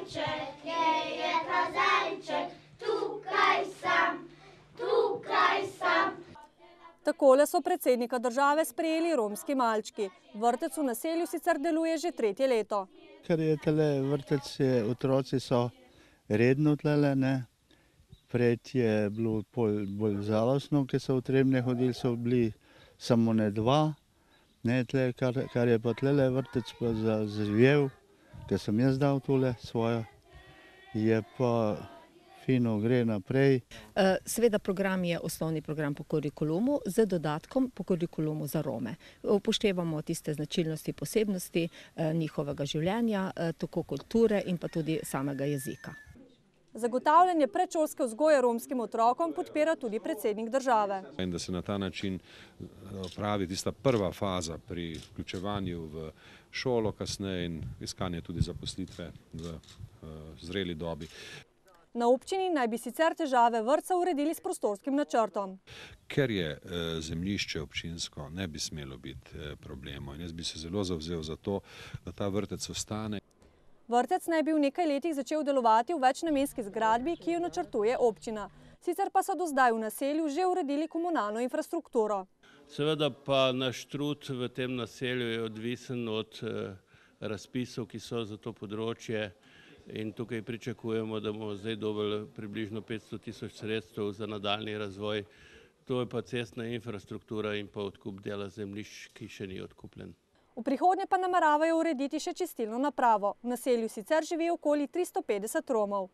kazalček, je kazalček, tukaj sem, tukaj sem. Takole so predsednika države sprejeli romski malčki. Vrtec v naselju sicer deluje že 3. leto. Ker je tale vrtec, otroci so redno tlele, ne. Prej je bilo bolj žalostno, ker so v Trebnje hodili, so bili samo ne 2. Ne, tle, kar je pa tlele vrtec pa zaživel, ker sem jaz dal tole svojo, je pa fino, gre naprej. Seveda program je osnovni program po kurikulumu z dodatkom po kurikulumu za Rome. Upoštevamo tiste značilnosti, posebnosti njihovega življenja, tako kulture in pa tudi samega jezika. Zagotavljanje predšolske vzgoje romskim otrokom podpira tudi predsednik države. In da se na ta način opravi tista prva faza pri vključevanju v šolo kasneje in iskanje tudi zaposlitve v zreli dobi. Na občini naj bi sicer težave vrtca uredili s prostorskim načrtom. Ker je zemljišče občinsko, ne bi smelo biti problemov. In jaz bi se zelo zavzel za to, da ta vrtec ostane. Vrtec naj bi v nekaj letih začel delovati v večnamenski zgradbi, ki jo načrtuje občina. Sicer pa so do zdaj v naselju že uredili komunalno infrastrukturo. Seveda pa naš trud v tem naselju je odvisen od razpisov, ki so za to področje. In tukaj pričakujemo, da bomo zdaj dobili približno 500 000 sredstev za nadaljni razvoj. To je pa cestna infrastruktura in pa odkup dela zemljišč, ki še ni odkupljen. V prihodnje pa nameravajo urediti še čistilno napravo. V naselju sicer živi okoli 350 Romov.